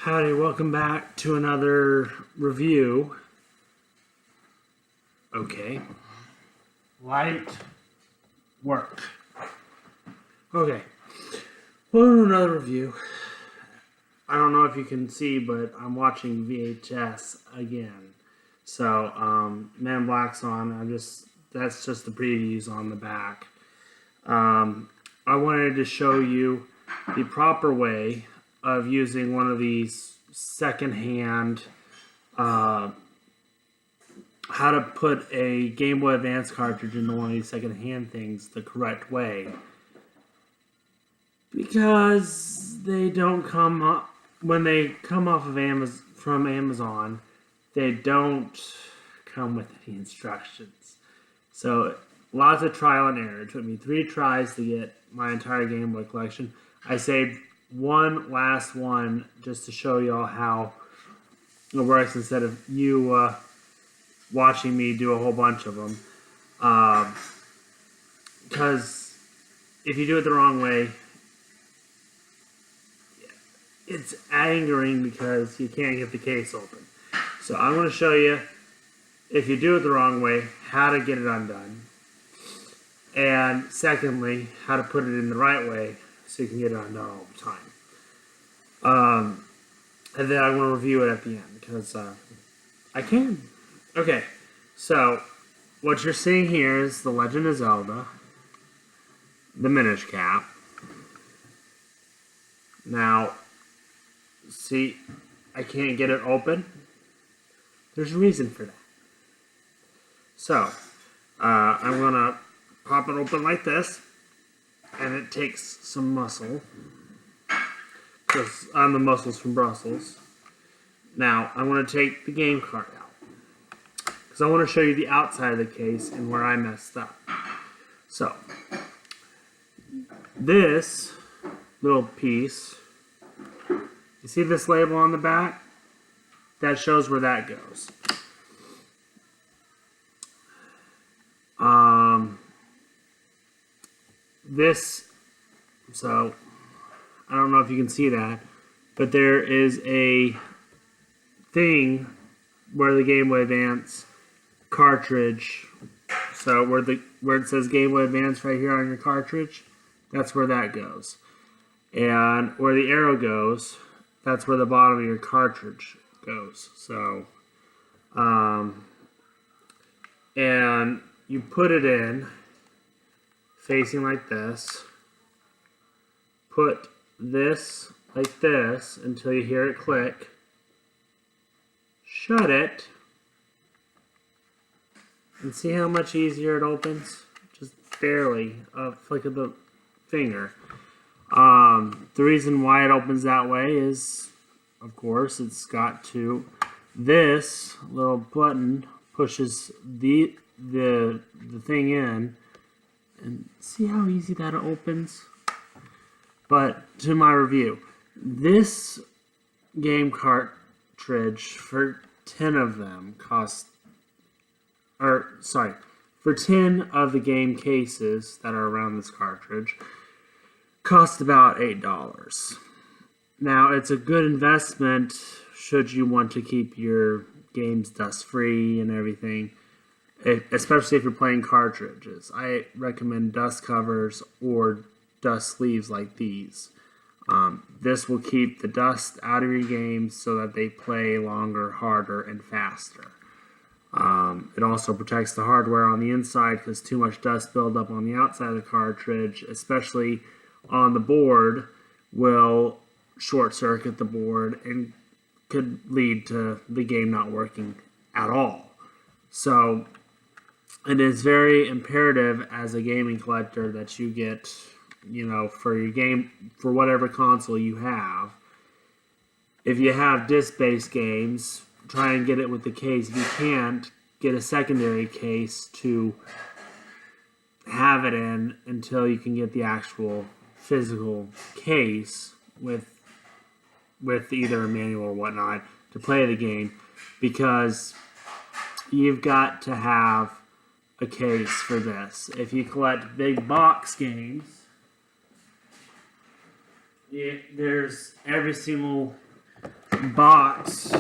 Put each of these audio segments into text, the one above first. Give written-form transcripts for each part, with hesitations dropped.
Howdy, welcome back to another review. Okay. Light work. Okay. Welcome to another review. I don't know if you can see, but I'm watching VHS again. So, Man in Black's on. That's just the previews on the back. I wanted to show you the proper way of using one of these secondhand, how to put a Game Boy Advance cartridge into one of these secondhand things the correct way. Because they don't come up, when they come off of from Amazon, they don't come with any instructions. So, lots of trial and error. It took me 3 tries to get my entire Game Boy collection. I saved one last one just to show y'all how it works instead of you watching me do a whole bunch of them. Because if you do it the wrong way, it's angering because you can't get the case open. So I'm going to show you, if you do it the wrong way, how to get it undone. And secondly, how to put it in the right way so you can get it undone all the time. And then I'm going to review it at the end because I can. Okay, so what you're seeing here is The Legend of Zelda, the Minish Cap. Now, see, I can't get it open. There's a reason for that. So, I'm going to pop it open like this, and it takes some muscle, because I'm the muscles from Brussels. Now, I'm going to take the game cart out, because I want to show you the outside of the case and where I messed up. So, this little piece, you see this label on the back? That shows where that goes. So, I don't know if you can see that, but there is a thing where the Game Boy Advance cartridge, so where it says Game Boy Advance right here on your cartridge, that's where that goes. And where the arrow goes, that's where the bottom of your cartridge goes. So, and you put it in facing like this. Put this like this until you hear it click. Shut it. And see how much easier it opens? Just barely a flick of the finger. The reason why it opens that way is, of course, it's got to, this little button pushes the thing in, and see how easy that opens? But to my review, this game cartridge for 10 of them for 10 of the game cases that are around this cartridge cost about $8. Now, it's a good investment should you want to keep your games dust-free and everything, especially if you're playing cartridges. I recommend dust covers or dust sleeves like these. This will keep the dust out of your games so that they play longer, harder, and faster. It also protects the hardware on the inside because too much dust buildup on the outside of the cartridge, especially on the board, will short circuit the board and could lead to the game not working at all. So it is very imperative as a gaming collector that you get, for your game, for whatever console you have. If you have disc-based games, try and get it with the case. If you can't, get a secondary case to have it in until you can get the actual physical case with either a manual or whatnot to play the game, because you've got to have a case for this. If you collect big box games, there's every single box,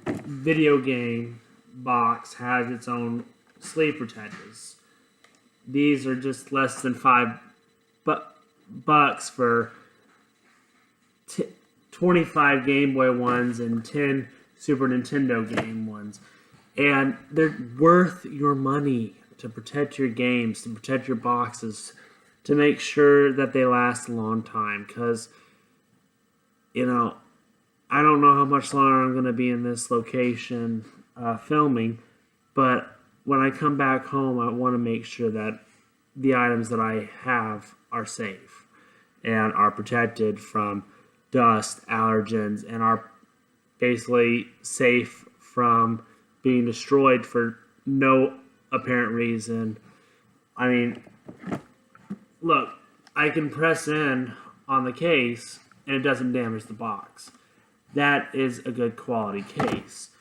video game box, has its own sleeve protectors. These are just less than $5 for 25 Game Boy ones and 10 Super Nintendo game ones. And they're worth your money to protect your games, to protect your boxes, to make sure that they last a long time. Because, I don't know how much longer I'm going to be in this location filming, but when I come back home, I want to make sure that the items that I have are safe and are protected from dust, allergens, and are basically safe from being destroyed for no apparent reason. I mean, look, I can press in on the case and it doesn't damage the box. That is a good quality case.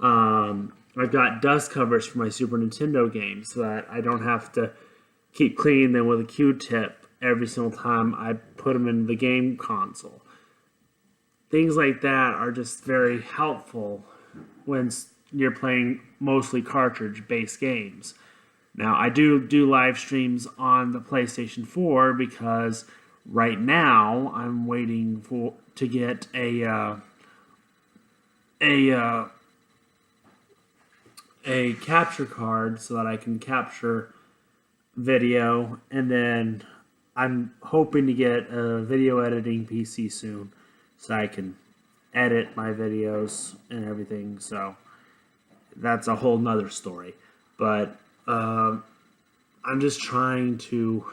I've got dust covers for my Super Nintendo games so that I don't have to keep cleaning them with a Q-tip every single time I put them in the game console. Things like that are just very helpful when you're playing mostly cartridge-based games. Now, I do live streams on the PlayStation 4 because right now I'm waiting to get a capture card so that I can capture video, and then I'm hoping to get a video editing PC soon so I can edit my videos and everything. So that's a whole nother story, but I'm just trying to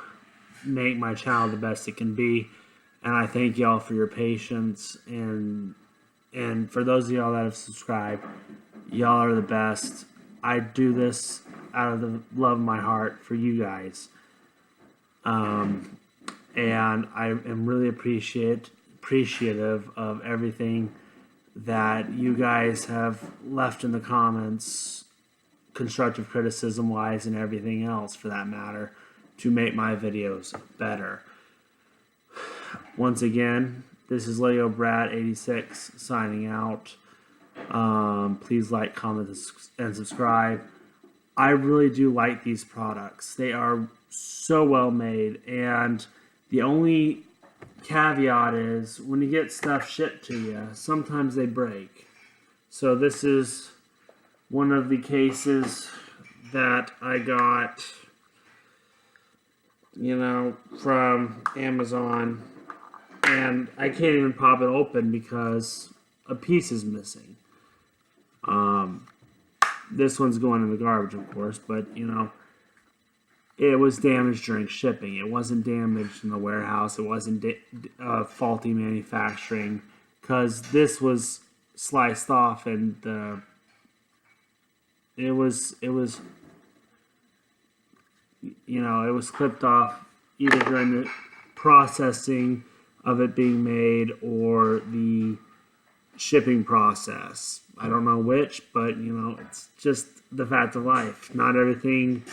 make my channel the best it can be, and I thank y'all for your patience, and for those of y'all that have subscribed, y'all are the best. I do this out of the love of my heart for you guys, and I am really appreciative of everything that you guys have left in the comments, constructive criticism wise and everything else for that matter, to make my videos better. Once again, this is Lego Brad 86 signing out. Please like, comment, and subscribe. I really do like these products. They are so well made, and the only caveat is when you get stuff shipped to you, sometimes they break. So this is one of the cases that I got, from Amazon, and I can't even pop it open because a piece is missing. This one's going in the garbage, of course, but it was damaged during shipping. It wasn't damaged in the warehouse. It wasn't faulty manufacturing, because this was sliced off and it was clipped off either during the processing of it being made or the shipping process. I don't know which, but it's just the fact of life. Not everything.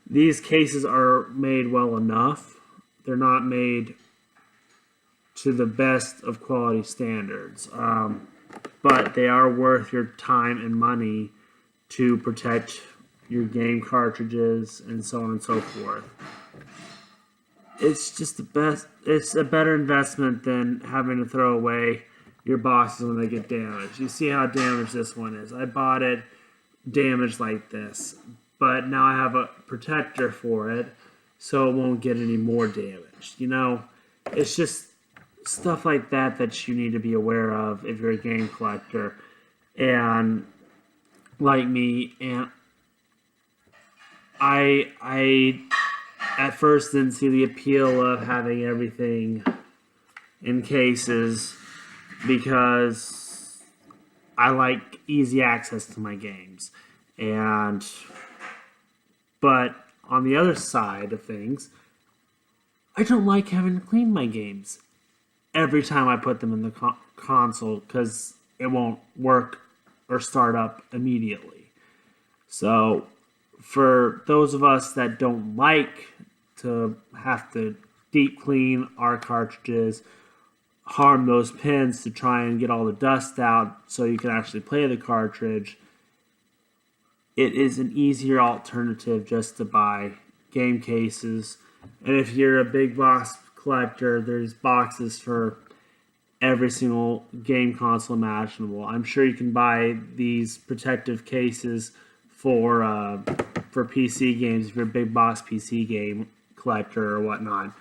These cases are made well enough. They're not made to the best of quality standards, but they are worth your time and money to protect your game cartridges and so on and so forth. It's just the best. It's a better investment than having to throw away your boxes when they get damaged. You see how damaged this one is. I bought it damaged like this, but now I have a protector for it so it won't get any more damaged. It's just stuff like that that you need to be aware of if you're a game collector and like me. And I at first didn't see the appeal of having everything in cases because I like easy access to my games. But on the other side of things, I don't like having to clean my games every time I put them in the console because it won't work or start up immediately. So for those of us that don't like to have to deep clean our cartridges harm those pins to try and get all the dust out so you can actually play the cartridge, it is an easier alternative just to buy game cases. And if you're a big box collector, there's boxes for every single game console imaginable. I'm sure you can buy these protective cases for PC games if you're a big box PC game collector or whatnot.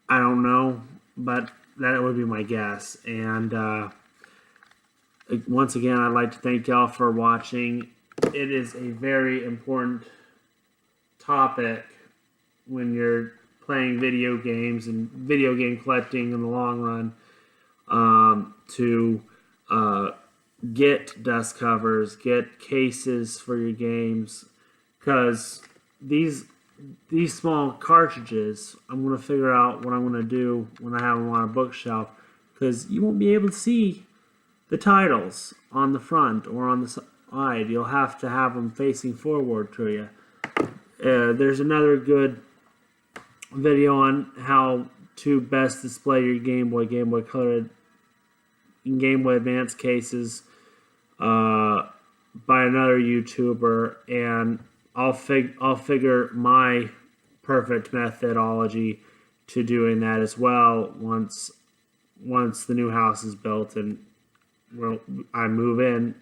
I don't know, but that would be my guess. And once again, I'd like to thank y'all for watching. It is a very important topic when you're playing video games and video game collecting in the long run, to get dust covers, get cases for your games, because these small cartridges, I'm going to figure out what I'm going to do when I have them on a bookshelf, because you won't be able to see the titles on the front or on the side. You'll have to have them facing forward to you. There's another good video on how to best display your Game Boy Color, and Gameboy Advance cases by another YouTuber, and I'll figure my perfect methodology to doing that as well once the new house is built and I move in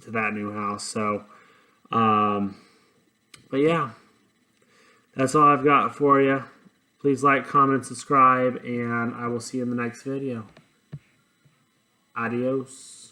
to that new house. So, but yeah, that's all I've got for you. Please like, comment, subscribe, and I will see you in the next video. Adios.